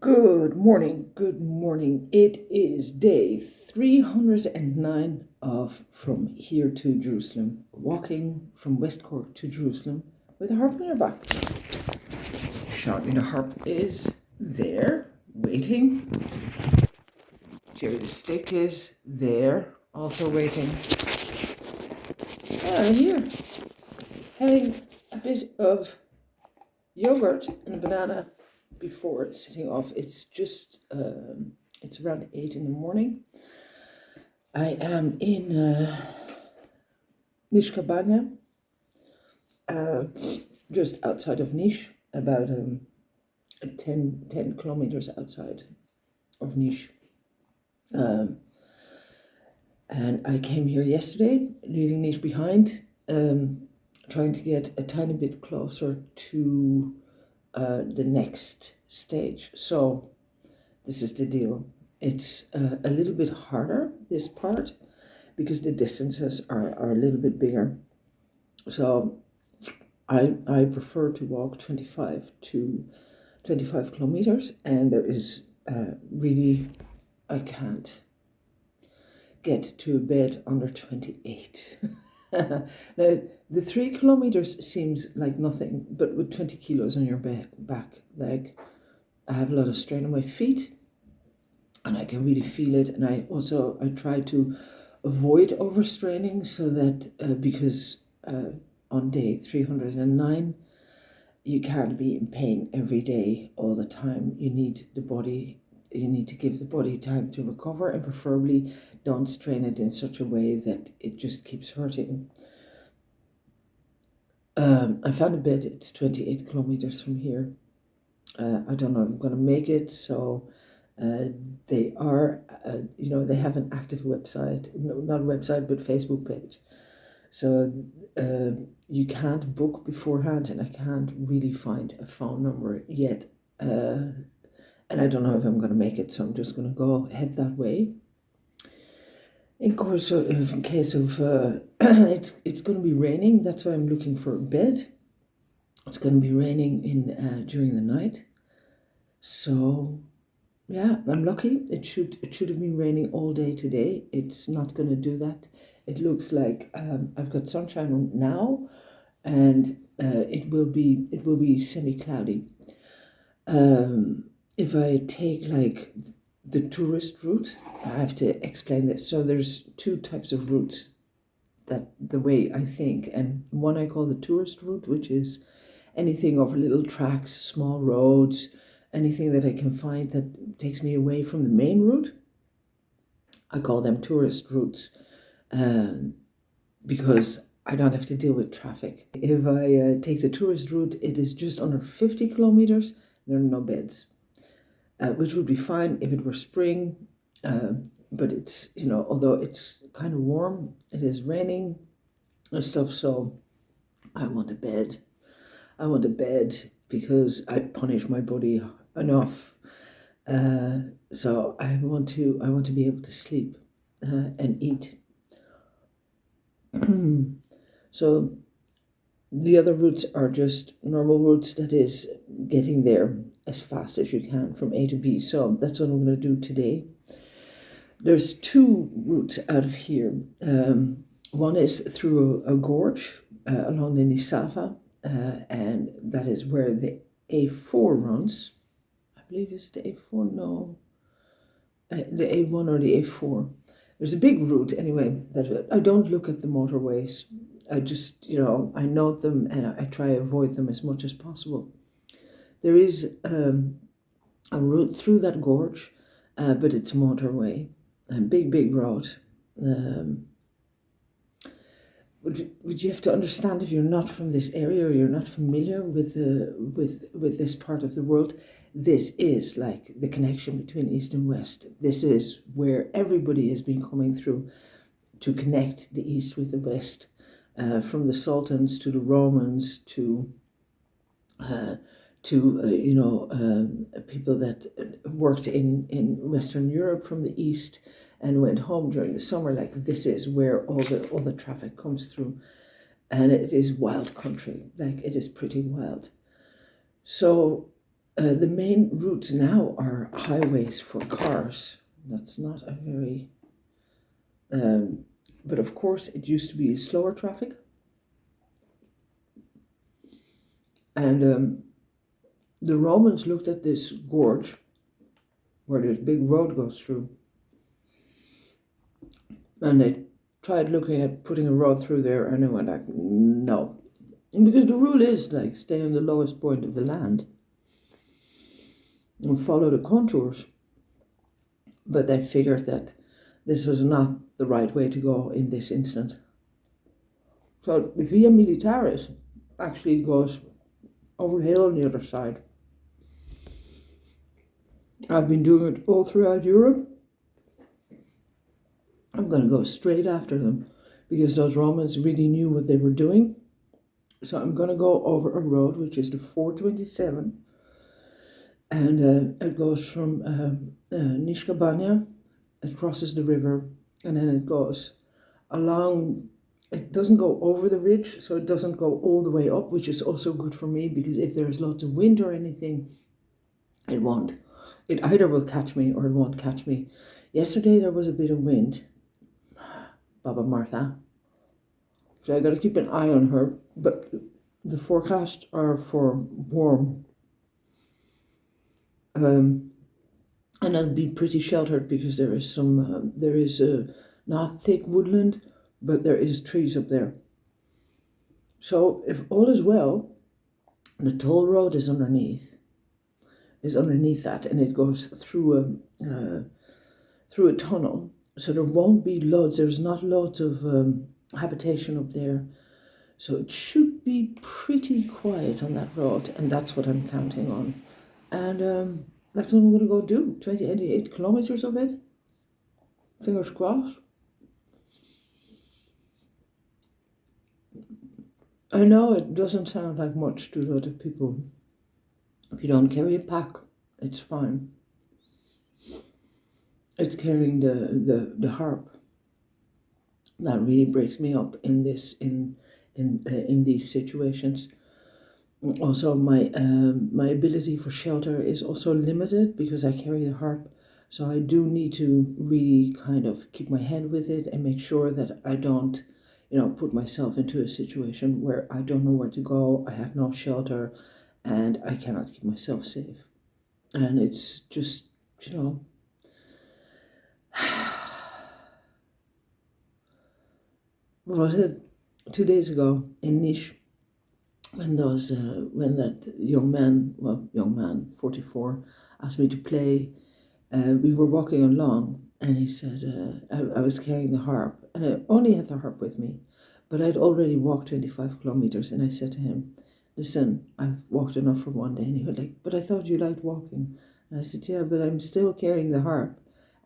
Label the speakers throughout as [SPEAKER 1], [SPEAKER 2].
[SPEAKER 1] Good morning, good morning. It is day 309 of From Here to Jerusalem, walking from West Cork to Jerusalem with a harp on your back. Shortly, the harp is there, waiting. Jerry the stick is there, also waiting. So I'm here, having a bit of yogurt and a banana before sitting off. It's just it's around 8 in the morning. I am in Niska Banja, just outside of Niš, about 10 kilometers outside of Niš. And I came here yesterday, leaving Niš behind, trying to get a tiny bit closer to the next stage. So this is the deal. It's a little bit harder, this part, because the distances are a little bit bigger. So I prefer to walk 25 kilometers, and there is really, I can't get to a bed under 28. Now, the 3 kilometers seems like nothing, but with 20 kilos on your back leg, I have a lot of strain on my feet, and I can really feel it. And I try to avoid overstraining, so that because on day 309, you can't be in pain every day all the time. You need to give the body time to recover, and preferably don't strain it in such a way that it just keeps hurting. I found a bed. It's 28 kilometers from here. I don't know if I'm going to make it. So they are, they have an active website. No, not a website, but Facebook page. So you can't book beforehand, and I can't really find a phone number yet. And I don't know if I'm going to make it, so I'm just going to head that way. In case of it's going to be raining. That's why I'm looking for a bed. It's going to be raining during the night. So yeah, I'm lucky. It should have been raining all day today. It's not going to do that. It looks like I've got sunshine now, and it will be semi-cloudy. If I take like the tourist route, I have to explain this. So there's two types of routes, that the way I think, and one I call the tourist route, which is anything over little tracks, small roads, anything that I can find that takes me away from the main route. I call them tourist routes because I don't have to deal with traffic. If I take the tourist route, it is just under 50 kilometers. There are no beds, which would be fine if it were spring. But it's, although it's kind of warm, it is raining and stuff. So I want a bed. I want a bed because I punish my body enough. So I want to be able to sleep and eat. So the other routes are just normal routes, that is getting there as fast as you can from A to B. So that's what I'm going to do today. There's two routes out of here. One is through a gorge along the Nisava, and that is where the A4 runs. I believe it's the A4, no. The A1 or the A4. There's a big route anyway. That I don't look at the motorways. I just, I note them, and I try to avoid them as much as possible. There is a route through that gorge, but it's a motorway, a big road. Would you have to understand, if you're not from this area or you're not familiar with this part of the world, this is like the connection between East and West. This is where everybody has been coming through to connect the East with the West, from the Sultans to the Romans to people that worked in Western Europe from the East and went home during the summer. Like, this is where all the traffic comes through, and it is wild country. Like, it is pretty wild. So The main routes now are highways for cars. That's not a very... but of course, it used to be slower traffic. And the Romans looked at this gorge where this big road goes through, and they tried looking at putting a road through there, and they went like, no. Because the rule is like stay on the lowest point of the land and follow the contours. But they figured that this was not the right way to go in this instance. So the Via Militaris actually goes over the hill on the other side. I've been doing it all throughout Europe. I'm going to go straight after them because those Romans really knew what they were doing. So I'm going to go over a road which is the 427, and it goes from Niska Banja, it crosses the river, and then it goes along. It doesn't go over the ridge, so it doesn't go all the way up, which is also good for me because if there's lots of wind or anything, it won't. It either will catch me or it won't catch me. Yesterday there was a bit of wind, Baba Martha. So I got to keep an eye on her, but the forecasts are for warm. And I'll be pretty sheltered because there is not thick woodland, but there is trees up there. So if all is well, the toll road is underneath that, and it goes through a tunnel. So there won't be loads. There's not loads of habitation up there, so it should be pretty quiet on that road, and that's what I'm counting on. And that's what I'm going to go do. 28 kilometers of it. Fingers crossed. I know it doesn't sound like much to a lot of people. If you don't carry a pack, it's fine. It's carrying the harp that really breaks me up in these situations. Also, my ability for shelter is also limited because I carry the harp, so I do need to really kind of keep my head with it and make sure that I don't, put myself into a situation where I don't know where to go, I have no shelter, and I cannot keep myself safe. And it's just, what was it? 2 days ago in Niš, when that young man, 44, asked me to play, we were walking along, and he said, I was carrying the harp, and I only had the harp with me, but I'd already walked 25 kilometers, and I said to him, listen, I've walked enough for one day. And he was like, but I thought you liked walking. And I said, yeah, but I'm still carrying the harp,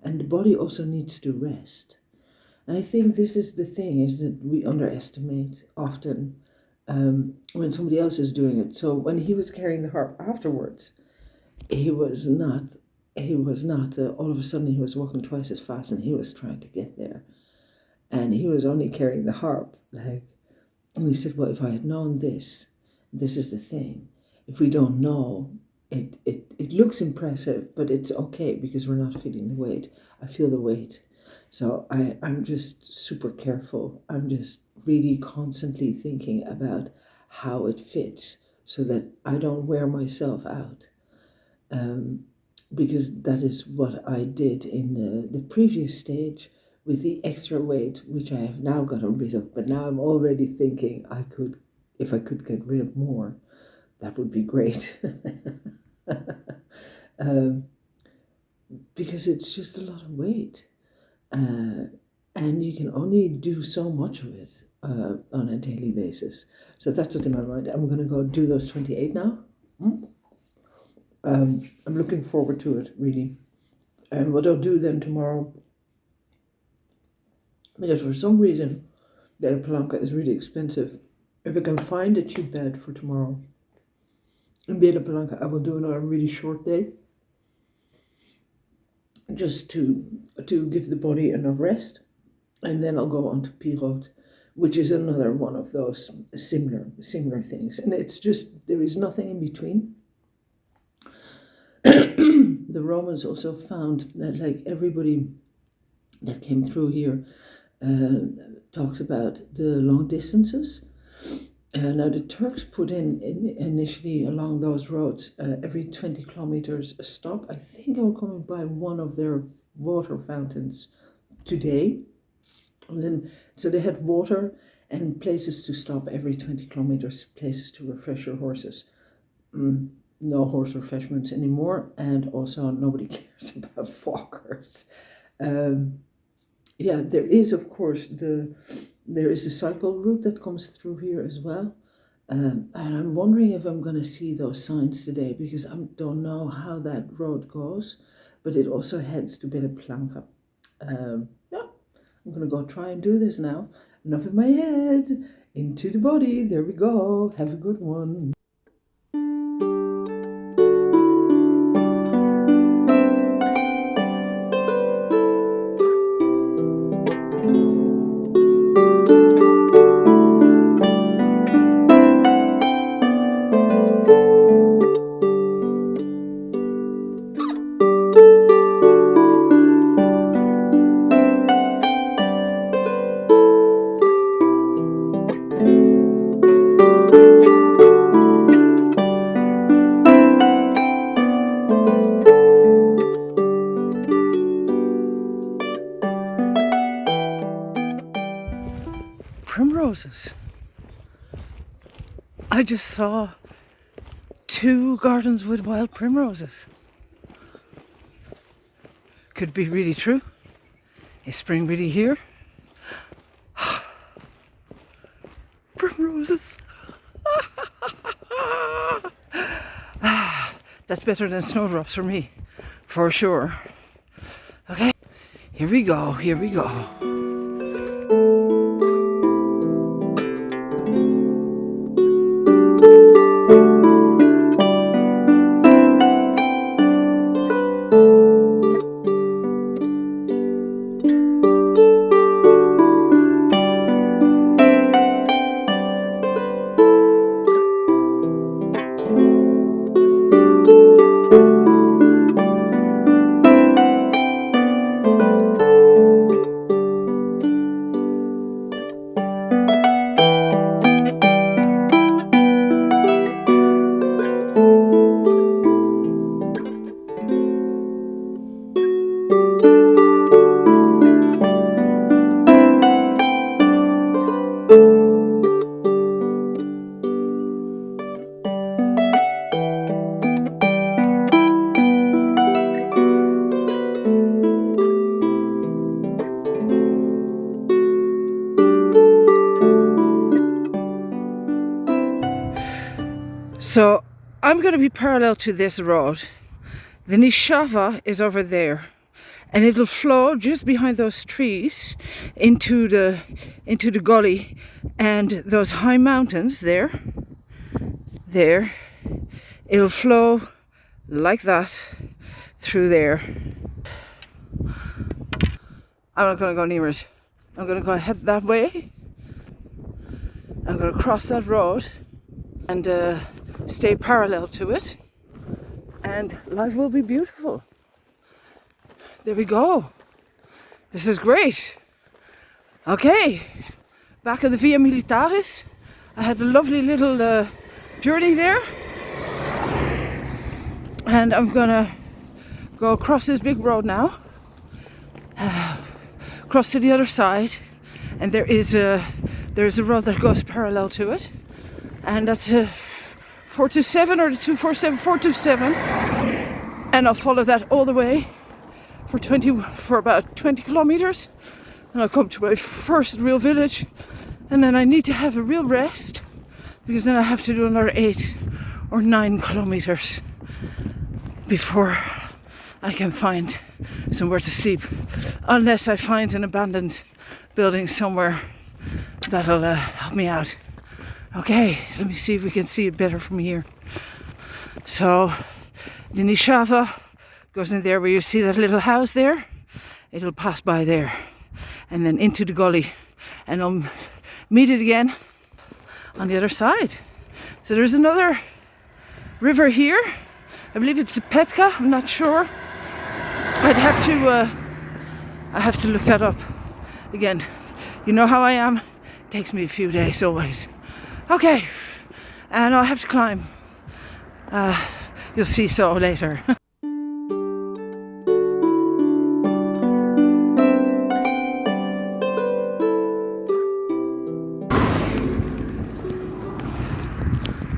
[SPEAKER 1] and the body also needs to rest. And I think this is the thing, is that we underestimate often when somebody else is doing it. So when he was carrying the harp afterwards, he was not, all of a sudden he was walking twice as fast, and he was trying to get there. And he was only carrying the harp, and he said, well, if I had known this is the thing. If we don't know, it looks impressive, but it's okay because we're not feeling the weight. I feel the weight. So I'm just super careful. I'm just really constantly thinking about how it fits so that I don't wear myself out. Because that is what I did in the previous stage with the extra weight, which I have now gotten rid of. But now I'm already thinking if I could get rid of more, that would be great. Because it's just a lot of weight. And you can only do so much of it on a daily basis. So that's what's in my mind. I'm going to go do those 28 now. I'm looking forward to it, really. And what I'll do then tomorrow, because for some reason Bela Palanka is really expensive. If I can find a cheap bed for tomorrow in Bela Palanka, I will do another really short day, just to give the body enough rest, and then I'll go on to Pilgrim, which is another one of those similar things. And it's just, there is nothing in between. The Romans also found that, like, everybody that came through here talks about the long distances. Now the Turks put in initially along those roads every 20 kilometers a stop. I think I'm coming by one of their water fountains today. And then, so they had water and places to stop every 20 kilometers, places to refresh your horses. No horse refreshments anymore, and also nobody cares about walkers. Yeah, there is, of course, there is a cycle route that comes through here as well. And I'm wondering if I'm going to see those signs today, because I don't know how that road goes, but it also heads to Bela Palanka. Yeah, I'm going to go try and do this now. Enough in my head, into the body. There we go. Have a good one. Primroses. I just saw 2 gardens with wild primroses. Could be really true. Is spring really here? Primroses. That's better than snowdrops for me, for sure. Okay, here we go, here we go. So I'm going to be parallel to this road. The Niska is over there, and it'll flow just behind those trees into the gully, and those high mountains there. It'll flow like that through there. I'm not going to go near it. I'm going to go ahead that way. I'm going to cross that road and stay parallel to it, and life will be beautiful. There we go. This is great. Okay, back at the Via Militaris. I had a lovely little journey there, and I'm gonna go across this big road now, cross to the other side, and there's a road that goes parallel to it, and that's a 427 or the 247, 427, and I'll follow that all the way for about 20 kilometers, and I'll come to my first real village, and then I need to have a real rest, because then I have to do another 8 or 9 kilometers before I can find somewhere to sleep, unless I find an abandoned building somewhere that'll help me out. Okay, let me see if we can see it better from here. So the Niska goes in there where you see that little house there. It'll pass by there and then into the gully, and I'll meet it again on the other side. So there's another river here, I believe it's a Petka, I'm not sure. I have to look that up again. You know how I am, it takes me a few days always. Okay, and I'll have to climb. You'll see so later.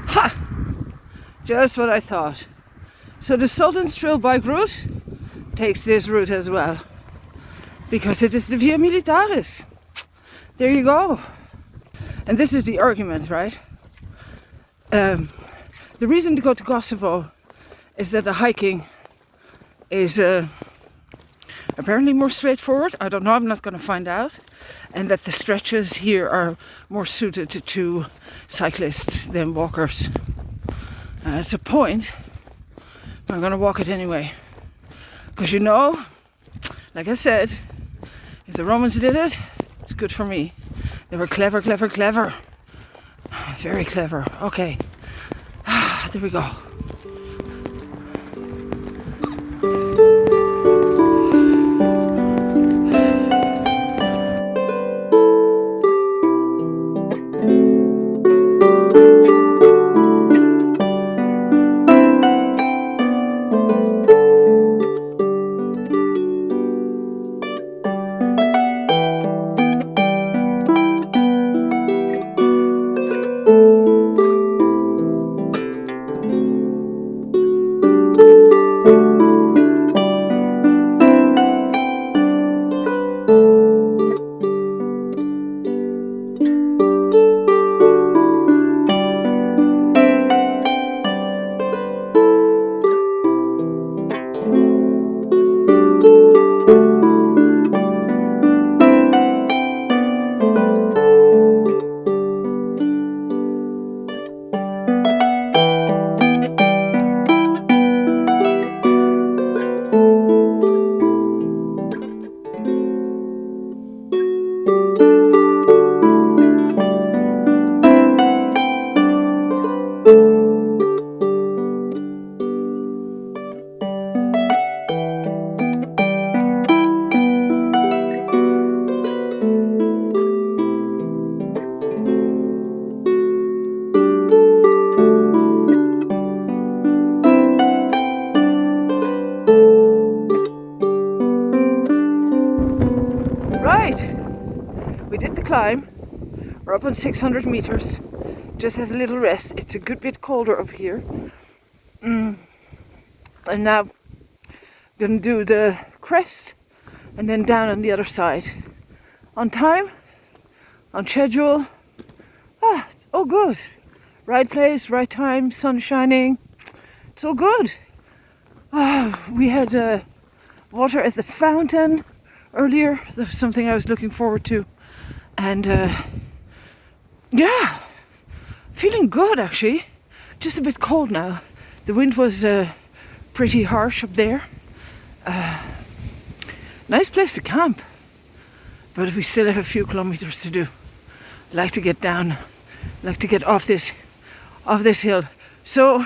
[SPEAKER 1] Ha! Just what I thought. So the Sultan's Trail bike route takes this route as well, because it is the Via Militaris. There you go. And this is the argument, right? The reason to go to Kosovo is that the hiking is apparently more straightforward. I don't know, I'm not going to find out. And that the stretches here are more suited to cyclists than walkers. It's a point, but I'm going to walk it anyway. Because you know, like I said, if the Romans did it, it's good for me. They were clever, clever, clever. Very clever. Okay. There we go. We did the climb. We're up on 600 meters. Just had a little rest. It's a good bit colder up here. And now I'm gonna do the crest and then down on the other side. On time, on schedule. It's all good. Right place, right time, sun shining. It's all good. We had water at the fountain earlier. That's something I was looking forward to. And yeah, feeling good actually. Just a bit cold now. The wind was pretty harsh up there. Nice place to camp. But we still have a few kilometers to do. I'd like to get down. I'd like to get off this hill. So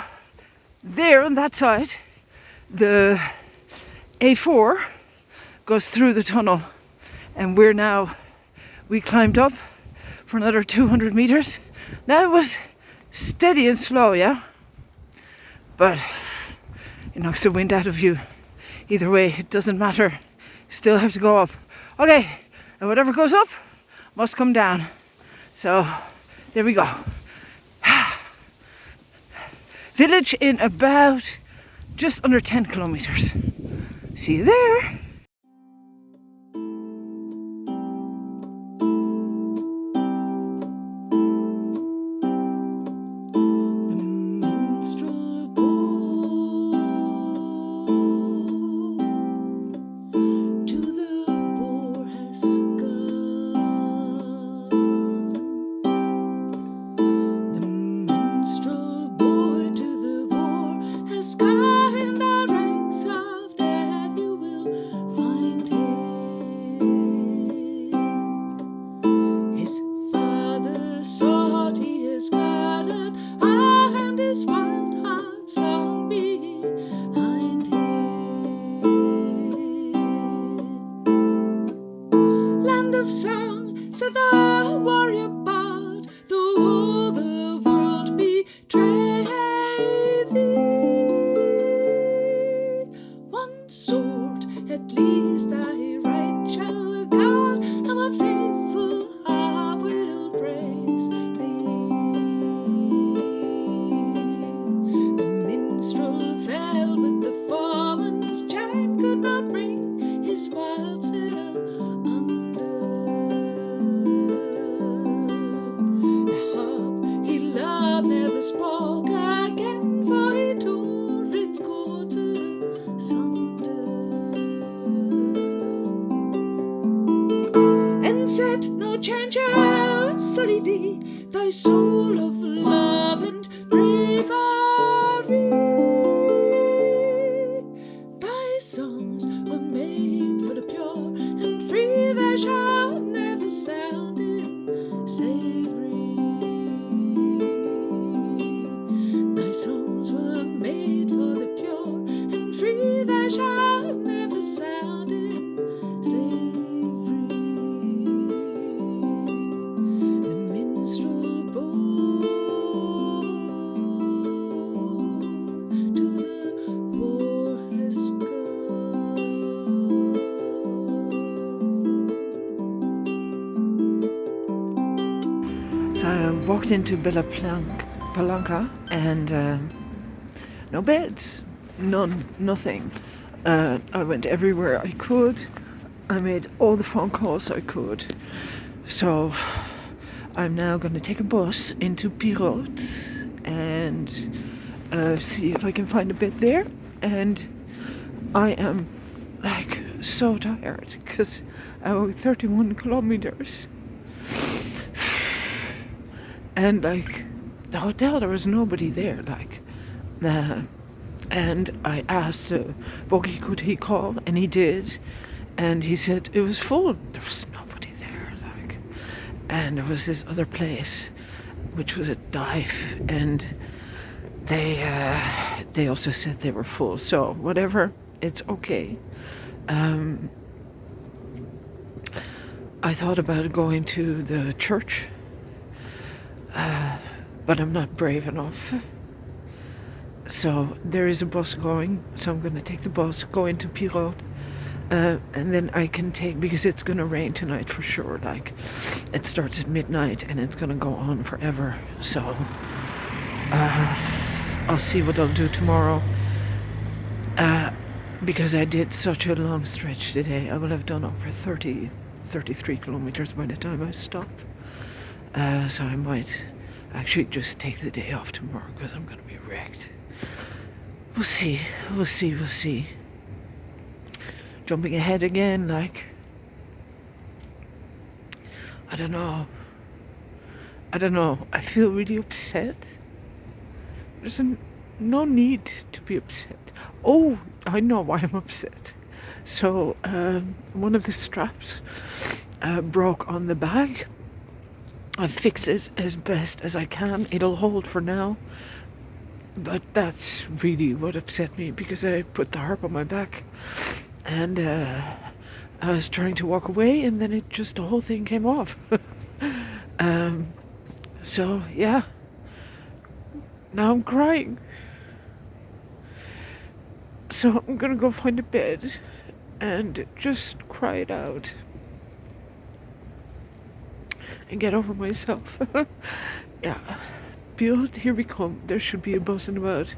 [SPEAKER 1] there on that side, the A4 goes through the tunnel, and we climbed up for another 200 meters. Now it was steady and slow, yeah? But it knocks the wind out of you. Either way, it doesn't matter. Still have to go up. Okay, and whatever goes up must come down. So there we go. Village in about just under 10 kilometers. See you there. walked into Bela Palanka and no beds, nothing. I went everywhere I could. I made all the phone calls I could. So I'm now going to take a bus into Pirot and see if I can find a bed there. And I am like so tired because I walked 31 kilometers. And like the hotel, there was nobody there. And I asked Boggy could he call, and he did. And he said it was full. There was nobody there. And there was this other place, which was a dive, and they also said they were full. So whatever, it's okay. I thought about going to the church, but I'm not brave enough. So there is a bus going, so I'm going to take the bus, go into Pirot, and then I can take, because it's going to rain tonight for sure. It starts at midnight and it's going to go on forever. So I'll see what I'll do tomorrow. Because I did such a long stretch today. I will have done over 33 kilometers by the time I stop. So I might actually just take the day off tomorrow because I'm going to be wrecked. We'll see. Jumping ahead again, I don't know. I feel really upset. There's no need to be upset. Oh, I know why I'm upset. So, one of the straps broke on the bag. I fixed it as best as I can. It'll hold for now. But that's really what upset me, because I put the harp on my back and I was trying to walk away, and then the whole thing came off. So yeah, now I'm crying. So I'm gonna go find a bed and just cry it out and get over myself. Yeah. Build, here we come. There should be a bus in about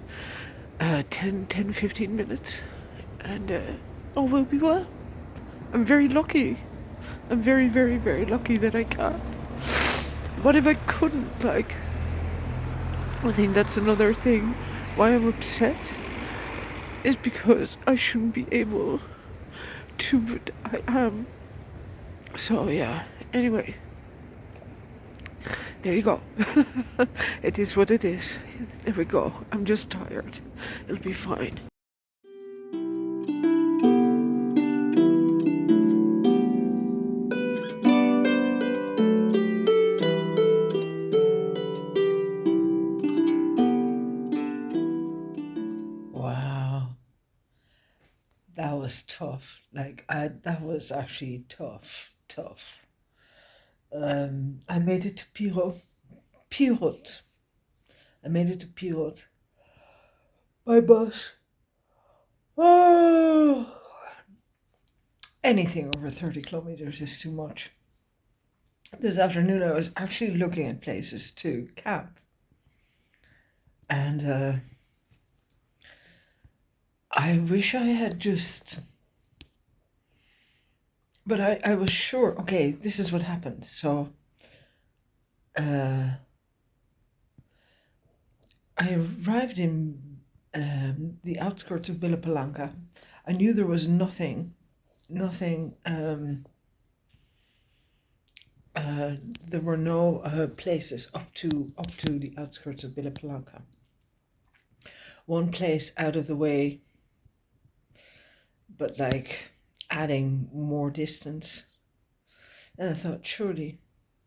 [SPEAKER 1] 15 minutes. And all will be well. I'm very lucky. I'm very, very, very lucky that I can. What if I couldn't? I think that's another thing. Why I'm upset is because I shouldn't be able to, but I am. So yeah, anyway. There you go. It is what it is. There we go. I'm just tired. It'll be fine. Wow. That was tough. That was actually tough. I made it to Pirot. I made it to Pirot. My bus. Oh, anything over 30 kilometers is too much. This afternoon I was actually looking at places to camp. And I wish I had just... But I was sure, okay, this is what happened. So I arrived in the outskirts of Bela Palanka. I knew there was nothing. There were no places up to the outskirts of Bela Palanka. One place out of the way, but adding more distance. And I thought, surely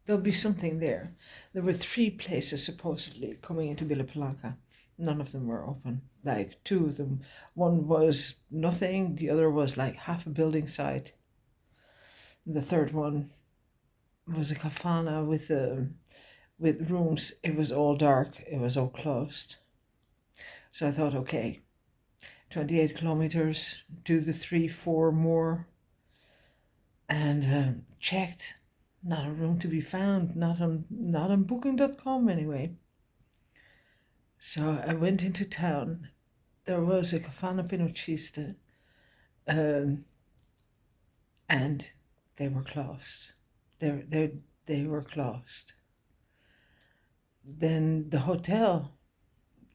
[SPEAKER 1] there'll be something there. There were 3 places supposedly coming into Bela Palanka. None of them were open. 2 of them. One was nothing. The other was half a building site. And the third one was a kafana with rooms. It was all dark. It was all closed. So I thought, okay, 28 kilometers, do the 3-4 more. And checked. Not a room to be found, not on booking.com anyway. So I went into town. There was a Cafana Pinocchista, and they were closed. They were closed. Then the hotel,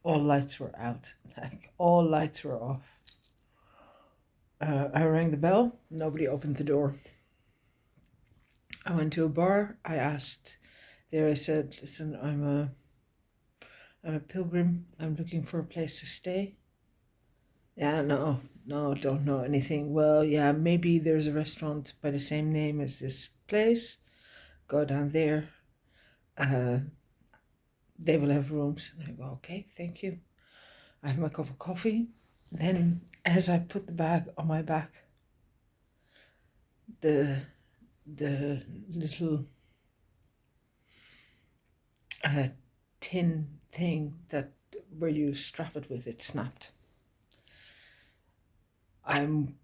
[SPEAKER 1] all lights were out. Like all lights were off. I rang the bell. Nobody opened the door. I went to a bar. I asked there. I said, "Listen, I'm a pilgrim. I'm looking for a place to stay." Yeah, no, don't know anything. Well, yeah, maybe there's a restaurant by the same name as this place. Go down there. Uh, they will have rooms. And I go, okay, thank you. I have my cup of coffee. Then, as I put the bag on my back, the little tin thing that where you strap it with, it snapped. I'm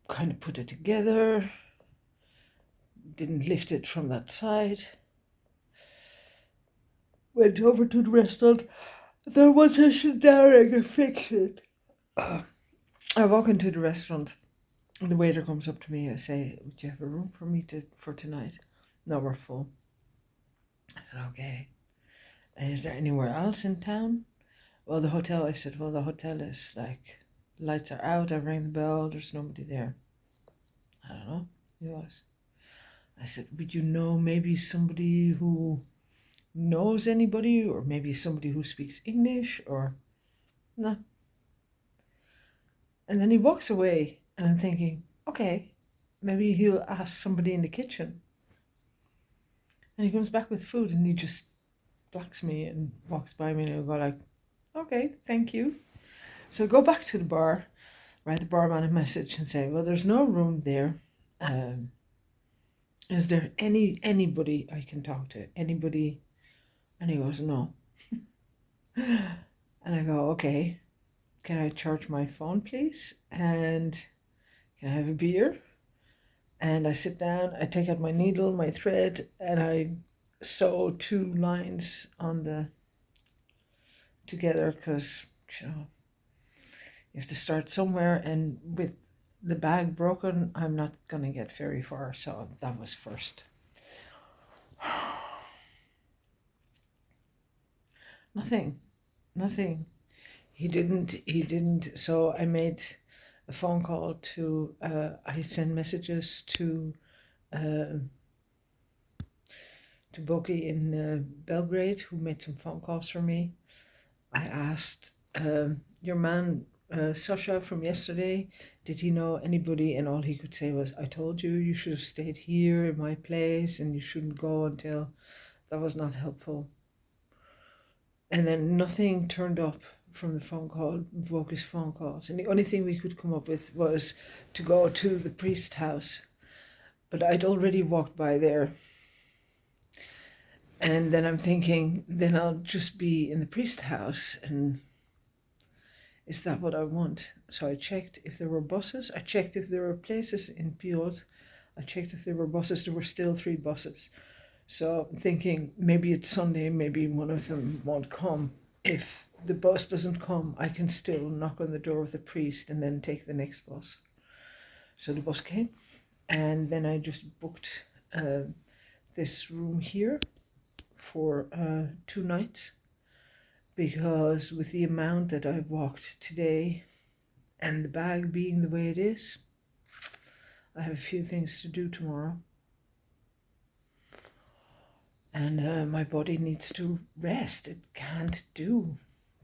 [SPEAKER 1] kind of put it together. Didn't lift it from that side. Went over to the restaurant. There was a scenario to fix it. I walk into the restaurant. And the waiter comes up to me. I say, "Would you have a room for me for tonight?" "No, we're full." I said, "Okay. And is there anywhere else in town?" "Well, the hotel." I said, "Well, the hotel is like, lights are out. I rang the bell. There's nobody there." "I don't know." He was. I said, "Would you know maybe somebody who knows anybody, or maybe somebody who speaks English, or no?" And then he walks away, and I'm thinking, okay, maybe he'll ask somebody in the kitchen. And he comes back with food, and he just blacks me and walks by me, and I go like, okay, thank you. So I go back to the bar, write the barman a message and say, well, there's no room there. Is there anybody I can talk to? Anybody? And he goes, no. And I go, okay, can I charge my phone, please? And can I have a beer? And I sit down, I take out my needle, my thread, and I sew 2 lines on the together, because you know you have to start somewhere, and with the bag broken, I'm not gonna get very far. So that was first. Nothing. He didn't. So I made a phone call to. I sent messages to Boki in Belgrade, who made some phone calls for me. I asked your man Sasha from yesterday, did he know anybody? And all he could say was, I told you, you should have stayed here in my place, and you shouldn't go until. That was not helpful. And then nothing turned up from the phone call, Voki's phone calls. And the only thing we could come up with was to go to the priest's house. But I'd already walked by there. And then I'm thinking, then I'll just be in the priest's house, and is that what I want? So I checked if there were buses. I checked if there were places in Piot. I checked if there were buses. There were still 3 buses. So I'm thinking, maybe it's Sunday, maybe one of them won't come. If the bus doesn't come, I can still knock on the door of the priest and then take the next bus. So the bus came, and then I just booked this room here for 2 nights, because with the amount that I've walked today and the bag being the way it is, I have a few things to do tomorrow. And my body needs to rest. It can't do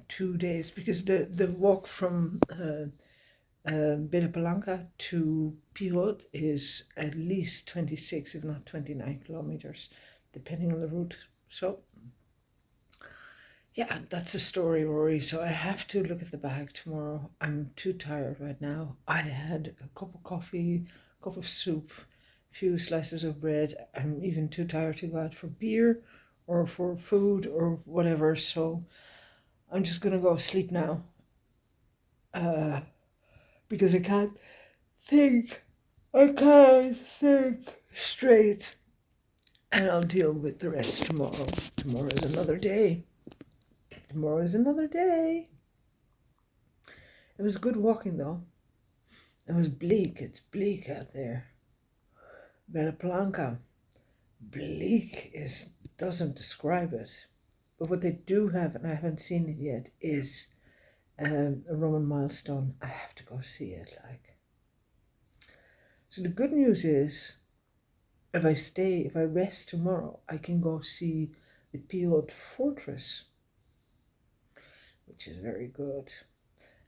[SPEAKER 1] 2 days, because the walk from Bela Palanka to Piot is at least 26, if not 29 kilometers, depending on the route. So yeah, that's the story, Rory. So I have to look at the bag tomorrow. I'm too tired right now. I had a cup of coffee, a cup of soup, a few slices of bread. I'm even too tired to go out for beer or for food or whatever. So I'm just gonna go sleep now. Because I can't think. I can't think straight. And I'll deal with the rest tomorrow. Tomorrow is another day. Tomorrow is another day. It was good walking though. It was bleak. It's bleak out there. Bela Palanka. Bleak doesn't describe it. But what they do have, and I haven't seen it yet, is a Roman milestone. I have to go see it. So the good news is, if I rest tomorrow, I can go see the Piot Fortress, which is very good.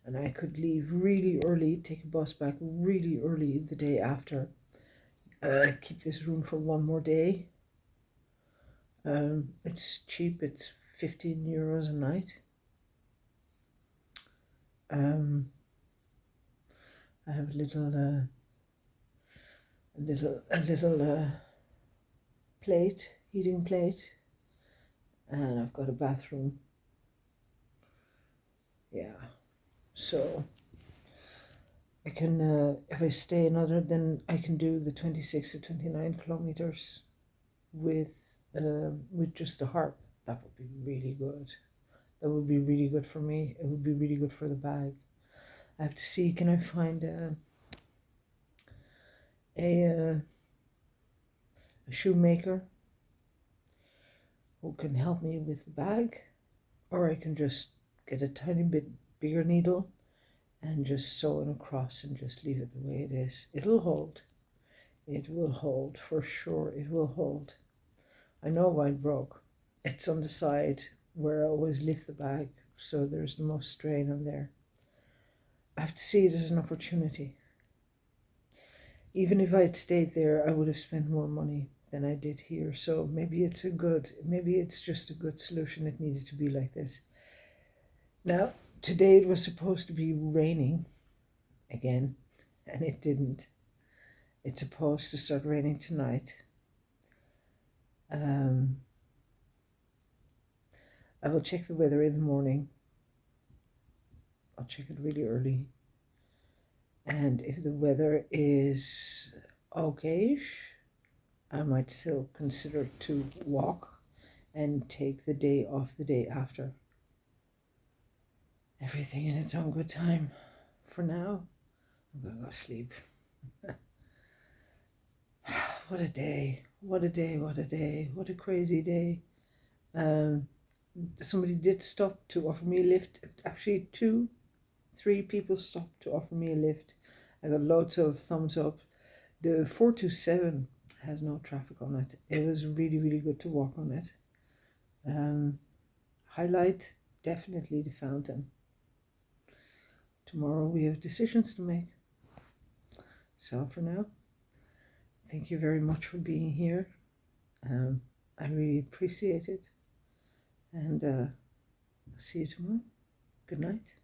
[SPEAKER 1] And I could leave really early, take a bus back really early the day after. Keep this room for one more day. It's cheap, it's €15 a night. I have a little heating plate, and I've got a bathroom. Yeah, so I can, if I stay then I can do the 26 to 29 kilometers with just the harp. That would be really good. That would be really good for me. It would be really good for the bag. I have to see, can I find a shoemaker who can help me with the bag, or I can just get a tiny bit bigger needle and just sew it across and just leave it the way it is. It'll hold. It will hold, for sure. It will hold. I know why it broke. It's on the side where I always lift the bag, so there's the most strain on there. I have to see it as an opportunity. Even if I had stayed there, I would have spent more money than I did here. So maybe it's just a good solution. It needed to be like this. Now, today it was supposed to be raining again, and it didn't. It's supposed to start raining tonight. I will check the weather in the morning. I'll check it really early. And if the weather is okayish, I might still consider to walk and take the day off the day after. Everything in its own good time. For now, I'm gonna go sleep. What a day, what a day, what a day, what a crazy day. Somebody did stop to offer me a lift. Actually, 3 people stopped to offer me a lift. I got loads of thumbs up. The 427 has no traffic on it. It was really, really good to walk on it. Highlight, definitely the fountain. Tomorrow we have decisions to make. So for now, thank you very much for being here. I really appreciate it. And see you tomorrow. Good night.